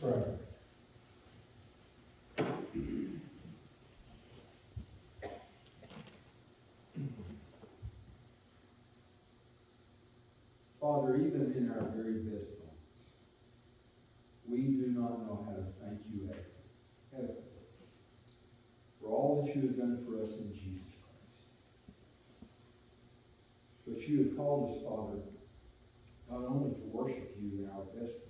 pray. Father, even in our very best moments, we do not know how to thank you adequately for all that you have done for us in Jesus Christ. But you have called us, Father, not only to worship you in our best moments,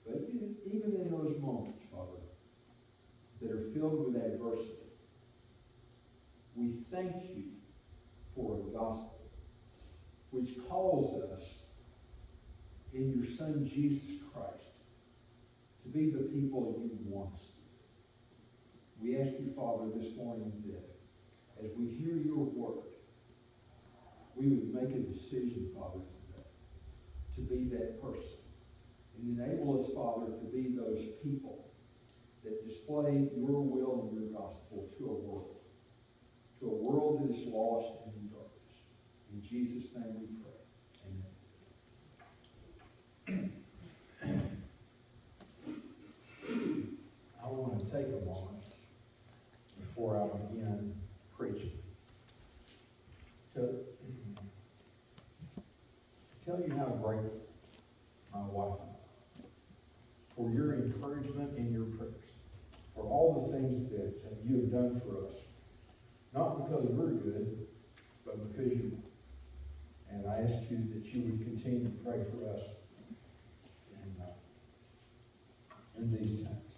but even in those moments, Father, that are filled with adversity, we thank you for a gospel which calls us in your Son Jesus Christ to be the people you want us to be. We ask you, Father, this morning that as we hear your word, we would make a decision, Father, today to be that person. And enable us, Father, to be those people that display your will and your gospel to a world that is lost and in darkness. In Jesus' name we pray. Amen. I want to take a moment before I begin preaching to tell you how grateful my wife and I for your encouragement and your prayers, for all the things that you have done for us, not because we're good, but because you are. And I ask you that you would continue to pray for us in these times.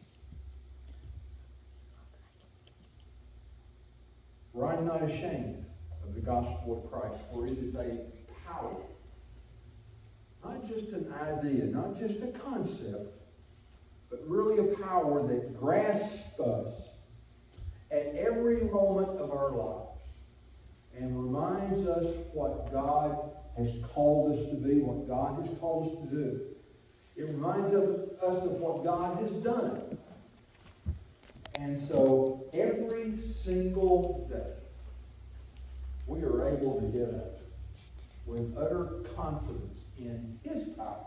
For I'm not ashamed of the gospel of Christ, for it is a power, not just an idea, not just a concept, but really a power that grasps us at every moment of our lives and reminds us what God has called us to be, what God has called us to do. It reminds us of what God has done. And so every single day, we are able to get up with utter confidence in His power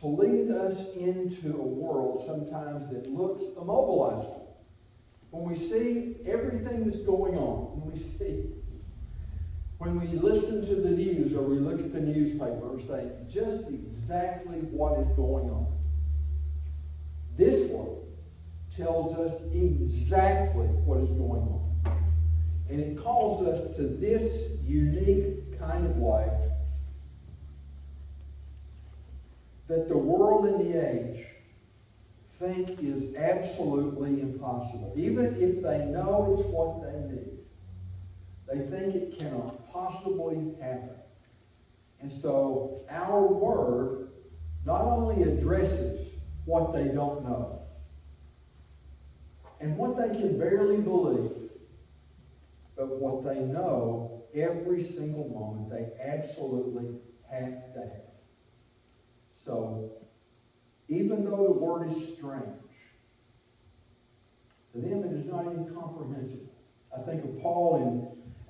to lead us into a world sometimes that looks immobilized. When we see everything that's going on, when we listen to the news or we look at the newspaper and say just exactly what is going on, this word tells us exactly what is going on. And it calls us to this unique kind of life that the world and the age think is absolutely impossible. Even if they know it's what they need, they think it cannot possibly happen. And so our word not only addresses what they don't know and what they can barely believe, but what they know every single moment they absolutely have to have. So, even though the word is strange, to them it is not incomprehensible. I think of Paul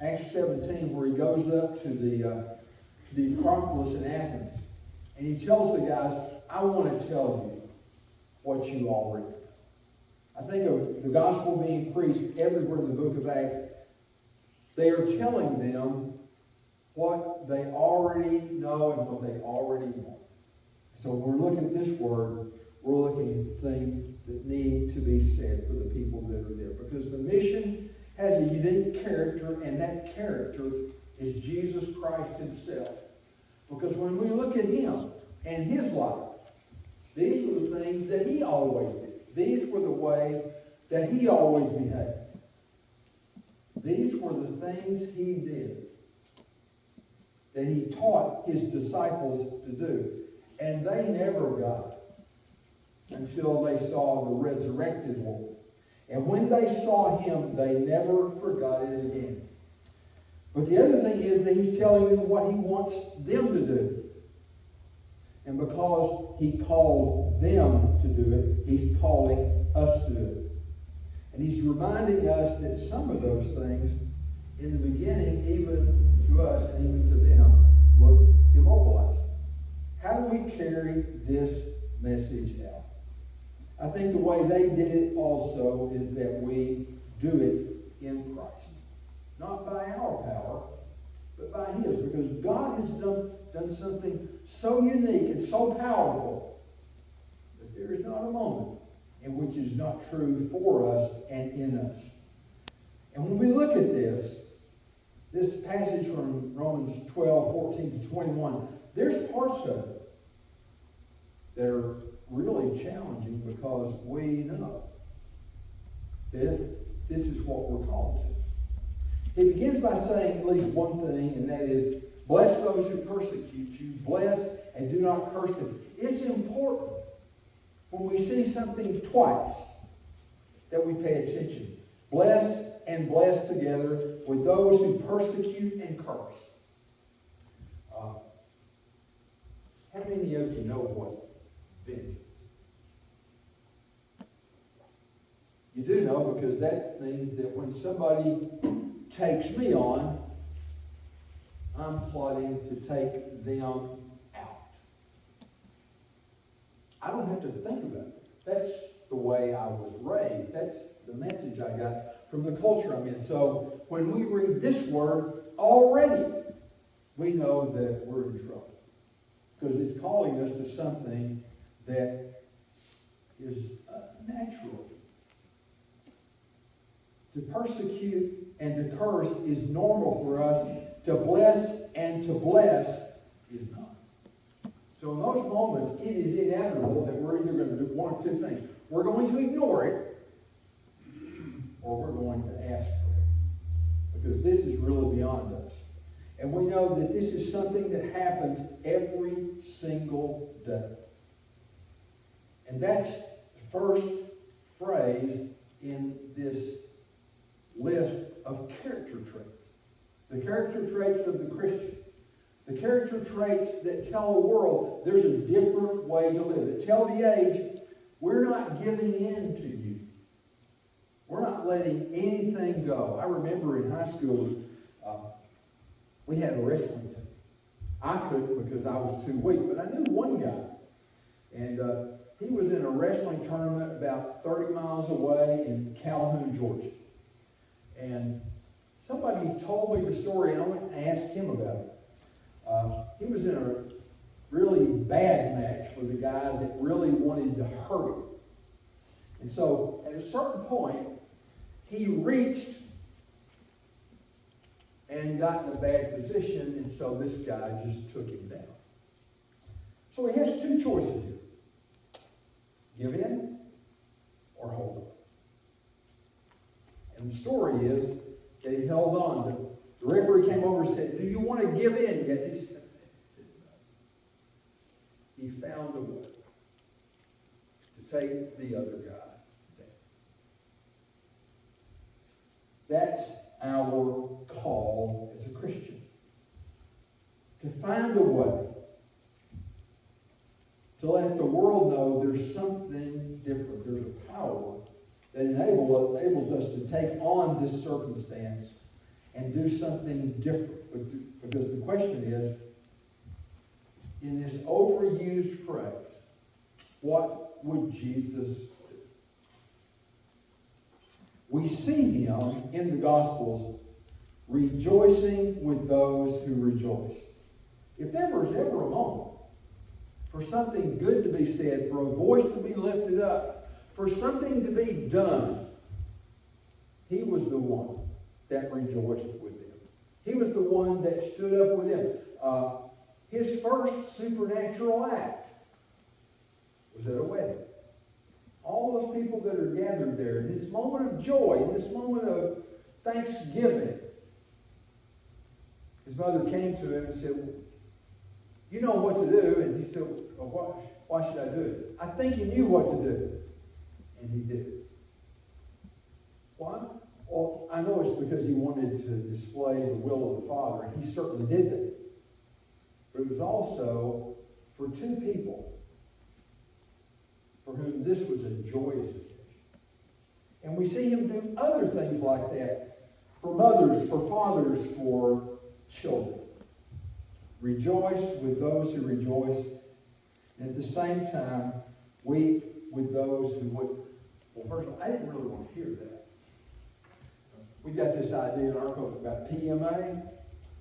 in Acts 17 where he goes up to the Acropolis in Athens and he tells the guys, I want to tell you what you already know. I think of the gospel being preached everywhere in the book of Acts. They are telling them what they already know and what they already want. So when we're looking at this word, we're looking at things that need to be said for the people that are there. Because the mission has a unique character, and that character is Jesus Christ Himself. Because when we look at Him and His life, these were the things that He always did. These were the ways that He always behaved. These were the things He did that He taught His disciples to do. And they never got it until they saw the resurrected Lord. And when they saw Him, they never forgot it again. But the other thing is that He's telling them what He wants them to do. And because He called them to do it, He's calling us to do it. And He's reminding us that some of those things, in the beginning, even to us and even to them, look immobilizing. How do we carry this message out. I think the way they did it also is that we do it in Christ. Not by our power, but by His. Because God has done something so unique and so powerful that there is not a moment in which it is not true for us and in us. And when we look at this passage from Romans 12, 14 to 21, there's parts of it that are really challenging because we know that this is what we're called to. He begins by saying at least one thing, and that is, bless those who persecute you, bless and do not curse them. It's important when we see something twice that we pay attention. Bless and bless together with those who persecute and curse. How many of you know what vengeance? You do know, because that means that when somebody takes me on, I'm plotting to take them out. I don't have to think about it. That's the way I was raised. That's the message I got from the culture I'm in. So when we read this word, already we know that we're in trouble. Because it's calling us to something that is natural. To persecute and to curse is normal for us. To bless and to bless is not. So in those moments, it is inevitable that we're either going to do one of two things. We're going to ignore it, or we're going to ask for it. Because this is really beyond us. And we know that this is something that happens every single day. And that's the first phrase in this list of character traits. The character traits of the Christian. The character traits that tell the world there's a different way to live. That tell the age, we're not giving in to you. We're not letting anything go. I remember in high school, we had a wrestling team. I couldn't because I was too weak, but I knew one guy. And he was in a wrestling tournament about 30 miles away in Calhoun, Georgia. And somebody told me the story, and I went and asked him about it. He was in a really bad match with a guy that really wanted to hurt him. And so, at a certain point, he reached and got in a bad position, and so this guy just took him down. So he has two choices here. Give in or hold on. And the story is that he held on. The referee came over and said, do you want to give in yet? He said, no. He found a way to take the other guy down. That's our call as a Christian. To find a way to let the world know there's something different. There's a power that enables us to take on this circumstance and do something different. Because the question is, in this overused phrase, what would Jesus do? We see him in the Gospels rejoicing with those who rejoice. If there was ever a moment for something good to be said, for a voice to be lifted up, for something to be done, he was the one that rejoiced with them. He was the one that stood up with them. His first supernatural act was at a wedding. All those people that are gathered there, in this moment of joy, in this moment of thanksgiving, his mother came to him and said, you know what to do. And he said, well, why should I do it? I think he knew what to do. And he did it. Why? Well, I know it's because he wanted to display the will of the Father, and he certainly did that. But it was also for two people for whom this was a joyous occasion. And we see him do other things like that for mothers, for fathers, for children. Rejoice with those who rejoice, and at the same time, Weep with those who would. Well, first of all, I didn't really want to hear that. We got this idea in our culture about PMA.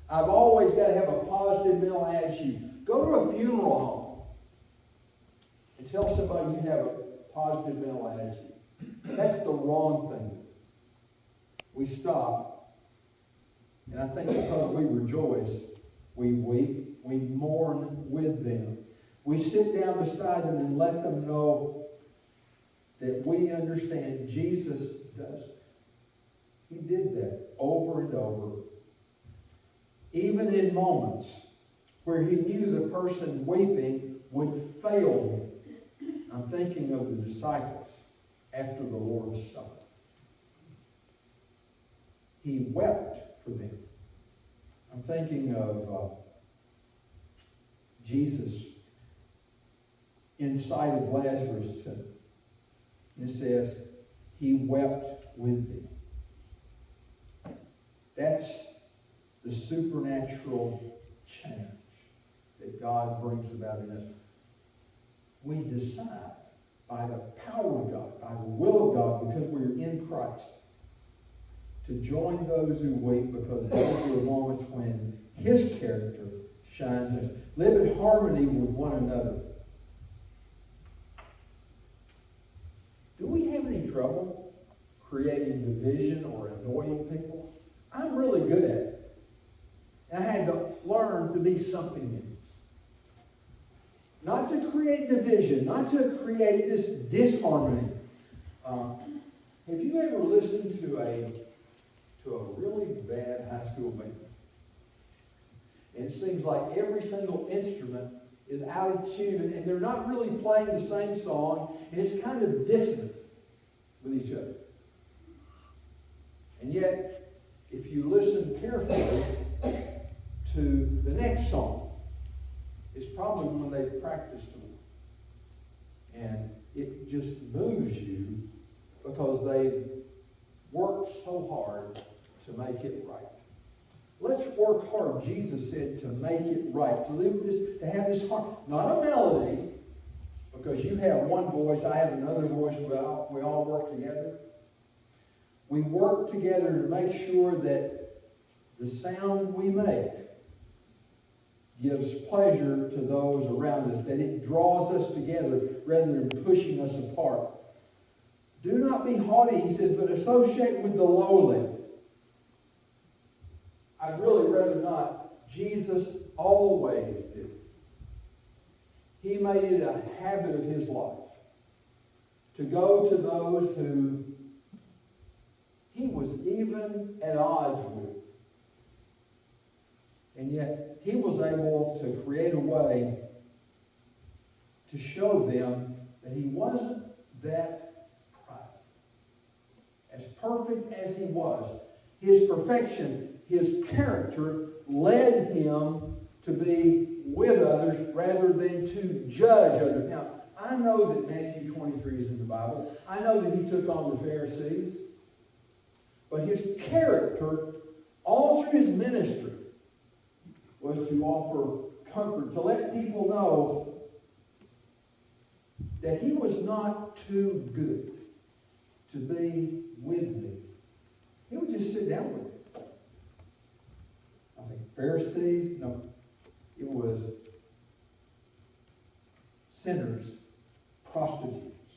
I've always got to have a positive mental attitude. Go to a funeral home and tell somebody you have a positive mental attitude. That's the wrong thing. We stop, and I think because we rejoice, we weep, we mourn with them. We sit down beside them and let them know that we understand Jesus does. He did that over and over. Even in moments where he knew the person weeping would fail him. I'm thinking of the disciples after the Lord's Supper. He wept for them. I'm thinking of Jesus in sight of Lazarus' tomb. It says, he wept with them. That's the supernatural change that God brings about in us. We decide by the power of God, by the will of God, because we're in Christ, to join those who weep, because those are the moments when his character shines in us. Live in harmony with one another. Do we have any trouble creating division or annoying people? I'm really good at it. And I had to learn to be something new. Not to create division, not to create this disharmony. Have you ever listened to a really bad high school band? And it seems like every single instrument is out of tune, and they're not really playing the same song, and it's kind of dissonant with each other. And yet, if you listen carefully to the next song, it's probably one they've practiced on. And it just moves you because they've worked so hard to make it right. Let's work hard, Jesus said, to make it right. To live this, to have this heart. Not a melody, because you have one voice, I have another voice, we all work together. We work together to make sure that the sound we make gives pleasure to those around us, that it draws us together rather than pushing us apart. Do not be haughty, he says, but associate with the lowly. I'd really rather not. Jesus always did. He made it a habit of his life to go to those who he was even at odds with. And yet, he was able to create a way to show them that he wasn't that prideful. As perfect as he was, his perfection, his character led him to be with others rather than to judge others. Now, I know that Matthew 23 is in the Bible. I know that he took on the Pharisees. But his character, all through his ministry, was to offer comfort, to let people know that he was not too good to be with them. He would just sit down with them. I think Pharisees, no, it was sinners, prostitutes,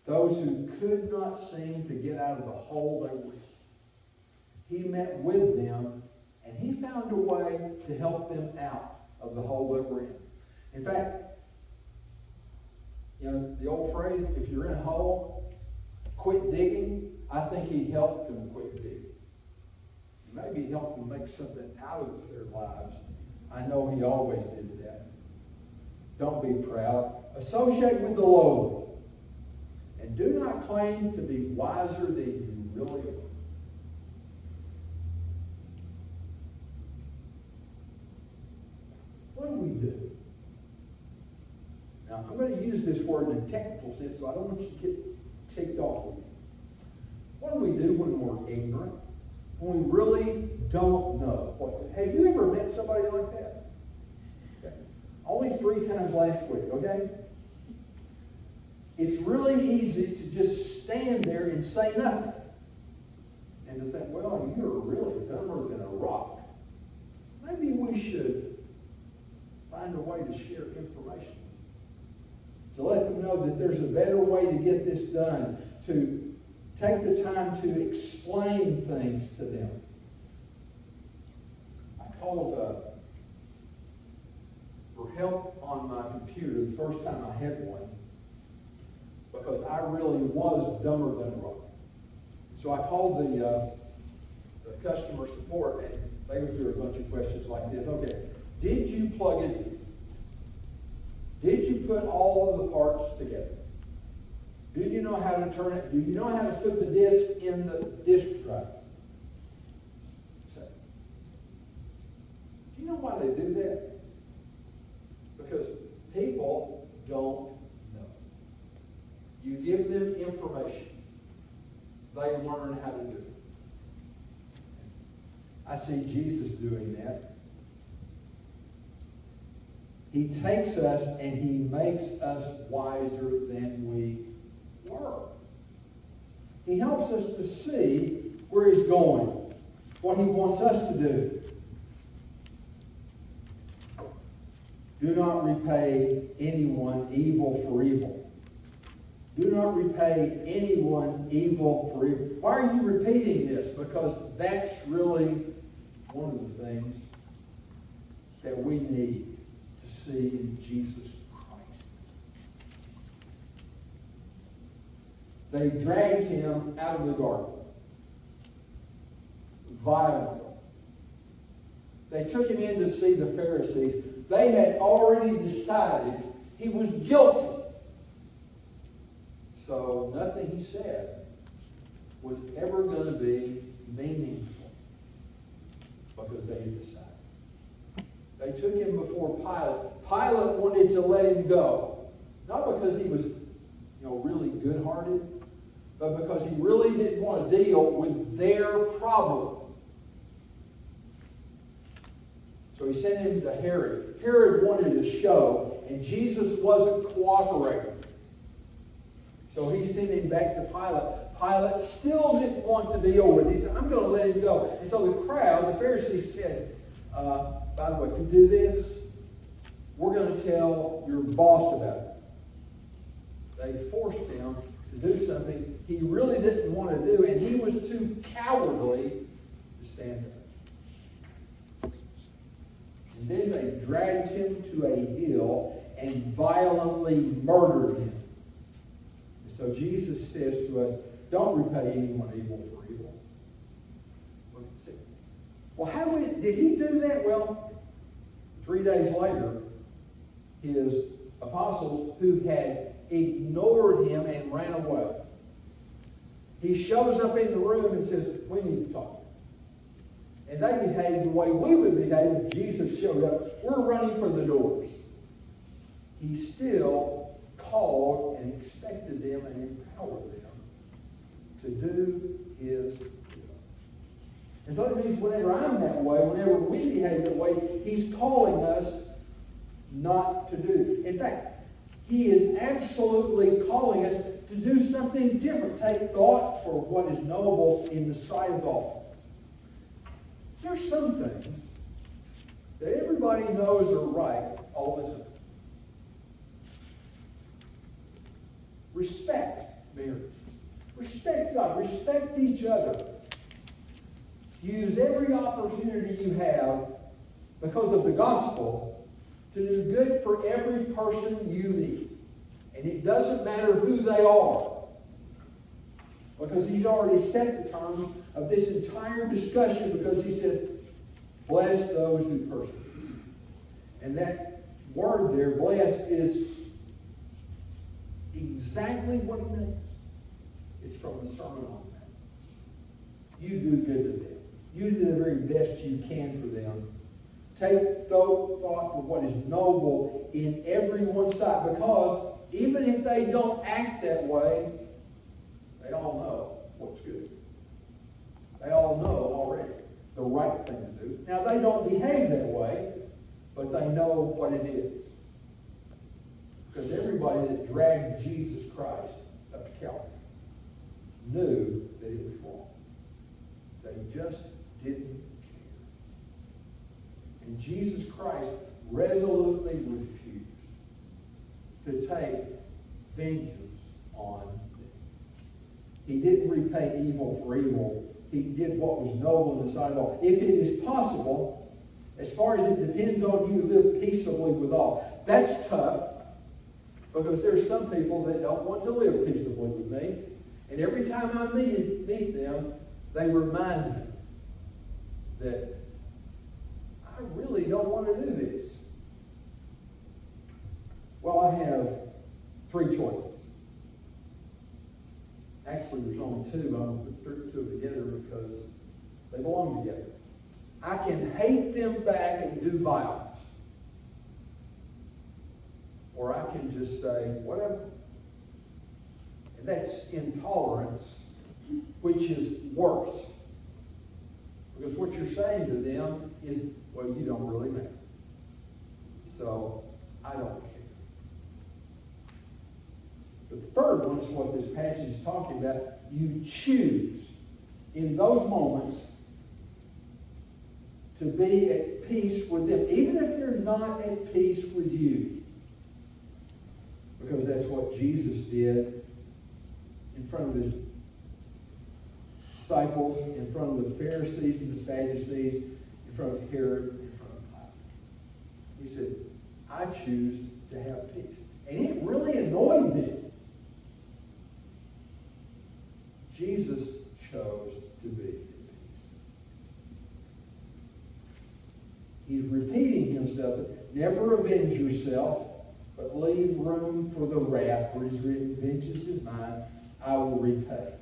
those who could not seem to get out of the hole they were in. He met with them, and he found a way to help them out of the hole that we're in. In fact, you know, the old phrase, if you're in a hole, quit digging. I think he helped them quit digging. Maybe he helped them make something out of their lives. I know he always did that. Don't be proud. Associate with the lowly. And do not claim to be wiser than you really are. What do we do? Now, I'm going to use this word in a technical sense, so I don't want you to get ticked off with me. What do we do when we're ignorant? When we really don't know what to do? Have you ever met somebody like that? Okay. Only 3 times last week, okay? it's really easy to just stand there and say nothing. And to think, well, you're really dumber than a rock. Maybe we should find a way to share information. To let them know that there's a better way to get this done. To take the time to explain things to them. I called for help on my computer the first time I had one, because I really was dumber than a rock. So I called the customer support, and they went through a bunch of questions like this. Okay, did you plug it in? Did you put all of the parts together? Do you know how to turn it? Do you know how to put the disc in the disk drive? So, do you know why they do that? Because people don't know. You give them information, they learn how to do it. I see Jesus doing that. He takes us and he makes us wiser than we were. He helps us to see where he's going, what he wants us to do. Do not repay anyone evil for evil. Do not repay anyone evil for evil. Why are you repeating this? Because that's really one of the things that we need to see in Jesus Christ. They dragged him out of the garden violently. They took him in to see the Pharisees. They had already decided he was guilty. So nothing he said was ever going to be meaningful, because they had decided. They took him before Pilate. Pilate wanted to let him go. Not because he was, really good-hearted, but because he really didn't want to deal with their problem. So he sent him to Herod. Herod wanted a show, and Jesus wasn't cooperating. So he sent him back to Pilate. Pilate still didn't want to deal with it. He said, I'm going to let him go. And so the crowd, the Pharisees said, by the way, if you do this, we're going to tell your boss about it. They forced him to do something he really didn't want to do, and he was too cowardly to stand up. And then they dragged him to a hill and violently murdered him. And so Jesus says to us, don't repay anyone evil for evil. Well, did he do that? Well, 3 days later, his apostles, who had ignored him and ran away, he shows up in the room and says, we need to talk. And they behaved the way we would behave if Jesus showed up. We're running for the doors. He still called and expected them and empowered them to do his will. And so that means whenever I'm that way, whenever we behave that way, he's calling us not to do. In fact, he is absolutely calling us to do something different. Take thought for what is noble in the sight of all. There's some things that everybody knows are right all the time. Respect marriage. Respect God. Respect each other. Use every opportunity you have because of the gospel to do good for every person you meet. And it doesn't matter who they are, because he's already set the terms of this entire discussion, because he says, bless those who persecute. And that word there, bless, is exactly what it means. It's from the Sermon on the Mount. You do good to them. You do the very best you can for them. Take thought for what is noble in everyone's sight, because even if they don't act that way, they all know what's good. They all know already the right thing to do. Now, they don't behave that way, but they know what it is. Because everybody that dragged Jesus Christ up to Calvary knew that it was wrong. They just didn't care. And Jesus Christ resolutely refused to take vengeance on them. He didn't repay evil for evil. He did what was noble in the sight of all. If it is possible, as far as it depends on you, live peaceably with all. That's tough, because there's some people that don't want to live peaceably with me. And every time I meet them, they remind me that I really don't want to do this. Well, I have 3 choices. Actually, there's only 2, but I'm going to put 2 together because they belong together. I can hate them back and do violence. Or I can just say, whatever. And that's intolerance, which is worse. Because what you're saying to them is, well, you don't really matter. So, I don't care. But the third one is what this passage is talking about. You choose in those moments to be at peace with them, even if they're not at peace with you. Because that's what Jesus did in front of his disciples, in front of the Pharisees and the Sadducees, in front of Herod, in front of Pilate. He said, I choose to have peace. And it really annoyed them. Jesus chose to be at peace. He's repeating himself. Never avenge yourself, but leave room for the wrath, for it is written, vengeance is mine, I will repay.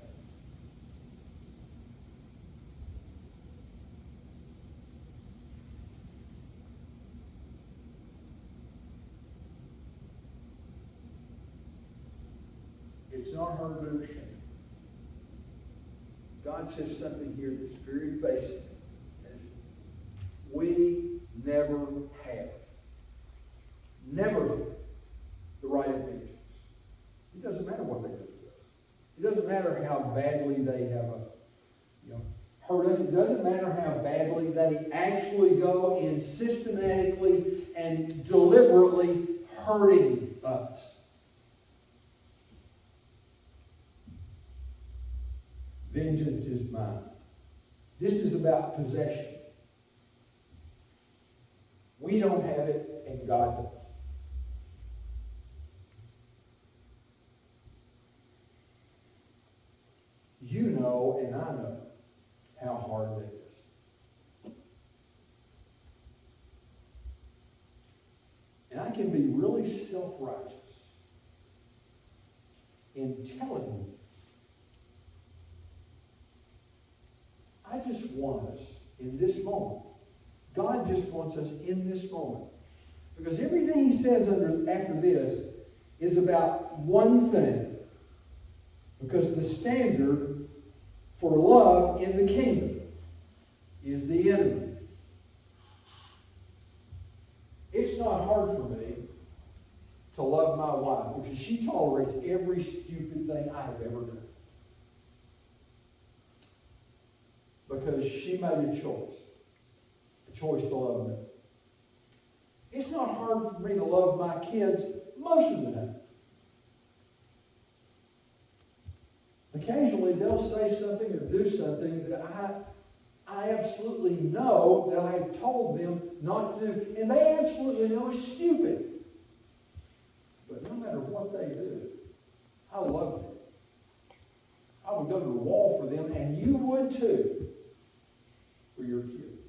It's not hard to understand. God says something here that's very basic. We never have the right of vengeance. It doesn't matter what they do to us. It doesn't matter how badly they have hurt us. It doesn't matter how badly they actually go in systematically and deliberately hurting us. Vengeance is mine. This is about possession. We don't have it, and God does. You know, and I know, how hard that is. And I can be really self-righteous in telling you, I just want us in this moment. God just wants us in this moment. Because everything he says after this is about one thing. Because the standard for love in the kingdom is the enemy. It's not hard for me to love my wife because she tolerates every stupid thing I have ever done. Because she made a choice to love me. It's not hard for me to love my kids most of the time. Occasionally they'll say something or do something that I absolutely know that I've told them not to do, and they absolutely know is stupid. But no matter what they do, I love them. I would go to the wall for them, and you would too, for your kids.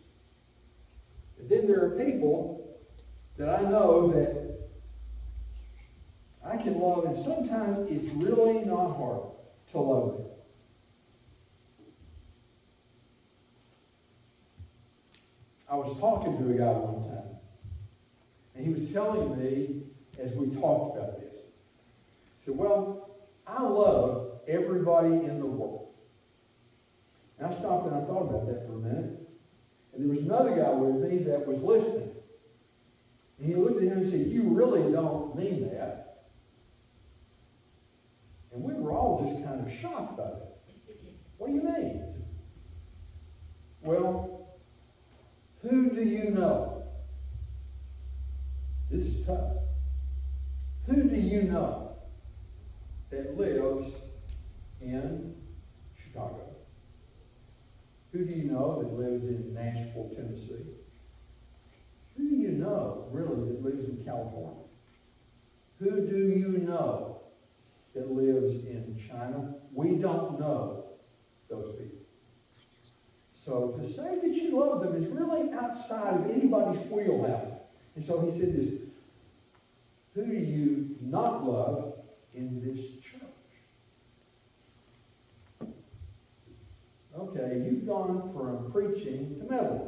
But then there are people that I know that I can love, and sometimes it's really not hard to love them. I was talking to a guy one time, and he was telling me, as we talked about this, he said, well, I love everybody in the world. And I stopped and I thought about that for a minute. And there was another guy with me that was listening. And he looked at him and said, you really don't mean that. kind of shocked by that. What do you mean? Well, who do you know? This is tough. Who do you know that lives in Chicago? Who do you know that lives in Nashville, Tennessee? Who do you know, really, that lives in California? Who do you know that lives in China? We don't know those people. So to say that you love them is really outside of anybody's wheelhouse. And so he said this, who do you not love in this church? Okay, you've gone from preaching to meddling.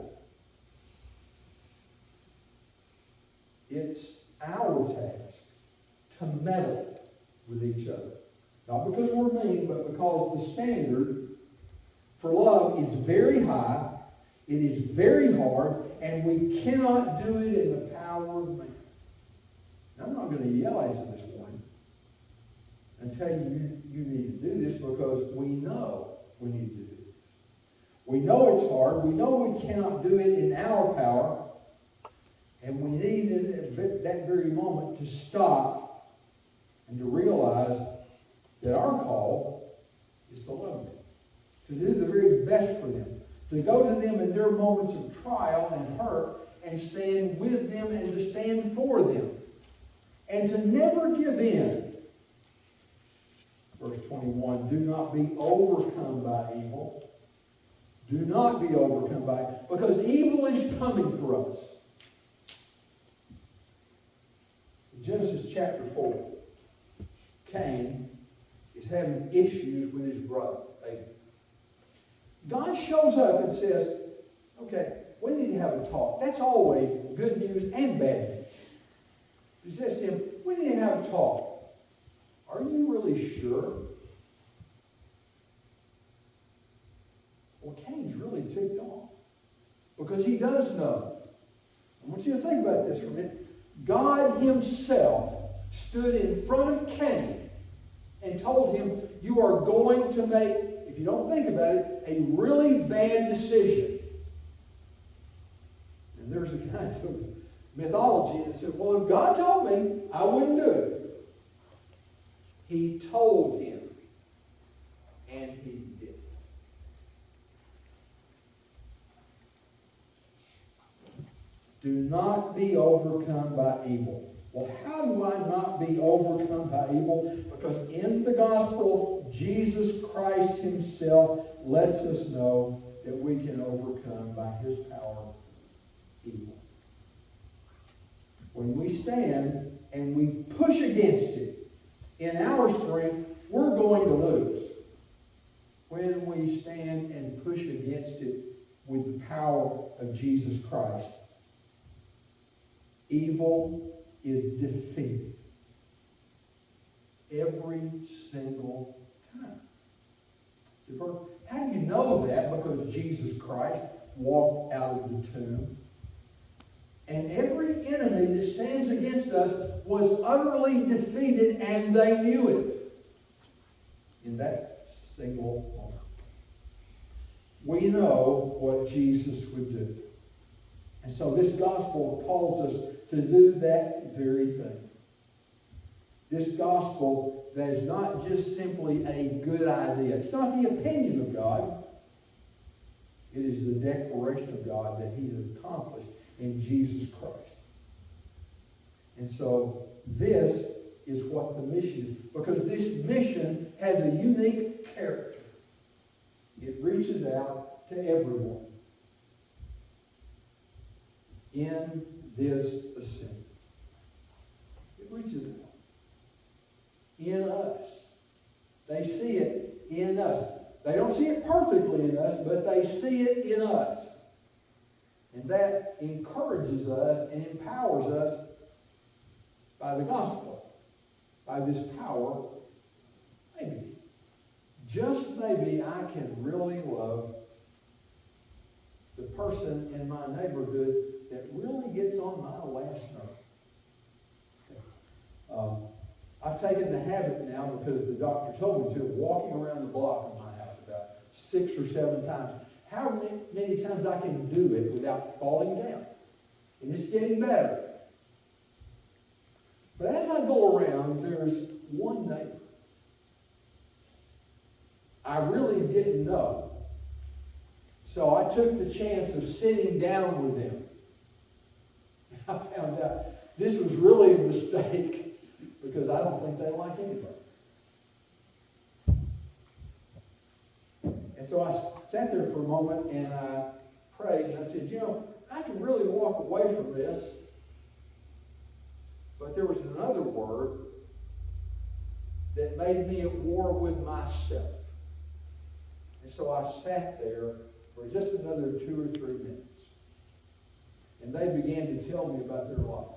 It's our task to meddle with each other. Not because we're mean, but because the standard for love is very high, it is very hard, and we cannot do it in the power of man. Now, I'm not going to yell at you this morning and tell you you need to do this, because we know we need to do this. We know it's hard. We know we cannot do it in our power. And we need at that very moment to stop and to realize that our call is to love them, to do the very best for them, to go to them in their moments of trial and hurt and stand with them and to stand for them, and to never give in. Verse 21, do not be overcome by evil. Do not be overcome by it, because evil is coming for us. In Genesis chapter 4, Cain is having issues with his brother, Abel. God shows up and says, okay, we need to have a talk. That's always good news and bad news. He says to him, we need to have a talk. Are you really sure? Well, Cain's really ticked off, because he does know. I want you to think about this for a minute. God himself stood in front of Cain and told him, you are going to make, if you don't think about it, a really bad decision. And there's a kind of mythology that said, well, if God told me, I wouldn't do it. He told him, and he did. Do not be overcome by evil. Well, how do I not be overcome by evil? Because in the gospel, Jesus Christ himself lets us know that we can overcome by his power evil. When we stand and we push against it in our strength, we're going to lose. When we stand and push against it with the power of Jesus Christ, evil is defeated every single time. So how do you know that? Because Jesus Christ walked out of the tomb. And every enemy that stands against us was utterly defeated, and they knew it in that single moment. We know what Jesus would do. And so this gospel calls us to do that very thing. This gospel that is not just simply a good idea. It's not the opinion of God. It is the declaration of God that he has accomplished in Jesus Christ. And so this is what the mission is. Because this mission has a unique character. It reaches out to everyone in this assembly. It reaches out in us. They see it in us. They don't see it perfectly in us, but they see it in us. And that encourages us and empowers us by the gospel, by this power. Maybe, just maybe, I can really love the person in my neighborhood that really gets on my last nerve. I've taken the habit now, because the doctor told me to, walking around the block of my house about 6 or 7 times. How many times I can do it without falling down. And it's getting better. But as I go around, there's one neighbor I really didn't know. So I took the chance of sitting down with them. I found out this was really a mistake, because I don't think they like anybody. And so I sat there for a moment and I prayed, and I said, I can really walk away from this. But there was another word that made me at war with myself. And so I sat there for just another 2 or 3 minutes. And they began to tell me about their life.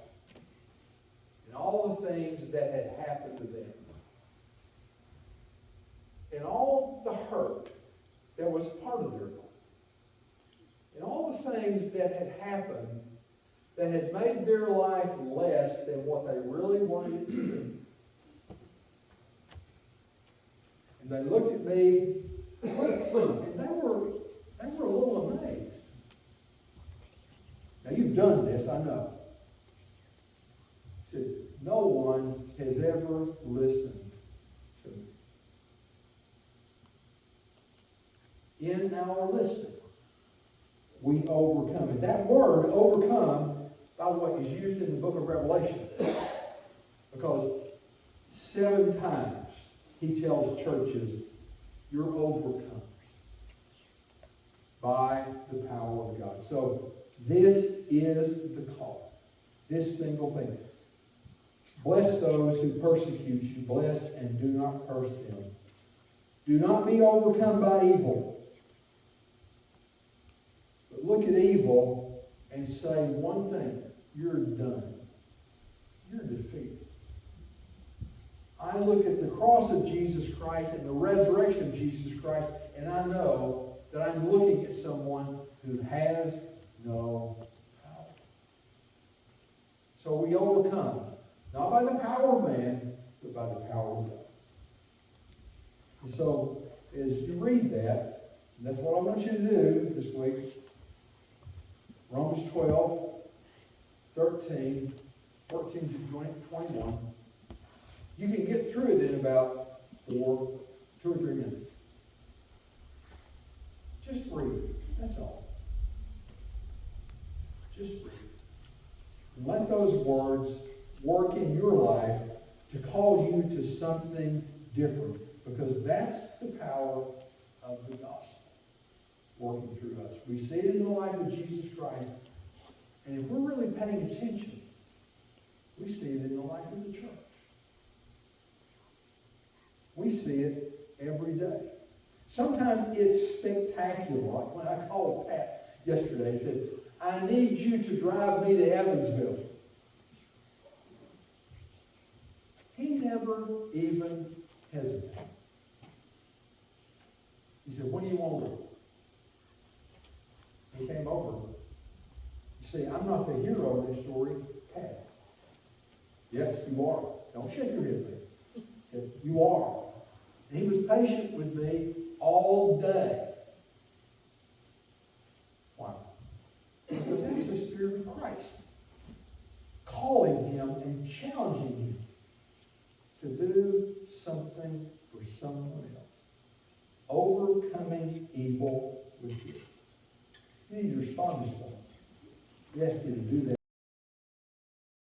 And all the things that had happened to them. And all the hurt that was part of their life. And all the things that had happened that had made their life less than what they really wanted it to be. And they looked at me, and they were a little amazed. Now, you've done this, I know. He said, no one has ever listened to me. In our listening, we overcome. And that word, overcome, by the way, is used in the book of Revelation. Because 7 times he tells churches, you're overcomers by the power of God. So this is the call. This single thing. Bless those who persecute you. Bless and do not curse them. Do not be overcome by evil. But look at evil and say one thing. You're done. You're defeated. I look at the cross of Jesus Christ and the resurrection of Jesus Christ, and I know that I'm looking at someone who has no power. So we overcome, not by the power of man, but by the power of God. And so, as you read that, and that's what I want you to do this week, Romans 12, 13, 14 to 21, you can get through it in about 2 or 3 minutes. Just read it. That's all. Just read it. And let those words work in your life to call you to something different. Because that's the power of the gospel working through us. We see it in the life of Jesus Christ. And if we're really paying attention, we see it in the life of the church. We see it every day. Sometimes it's spectacular. Like when I called Pat yesterday and said, I need you to drive me to Evansville. He never even hesitated. He said, what do you want to do? He came over. You see, I'm not the hero of this story, Pat. Yes, you are. Don't shake your head, man. You are. And he was patient with me all day. Why? Because that's the Spirit of Christ calling him and challenging him to do something for someone else. Overcoming evil with good. You need to respond this morning. We ask you to do that.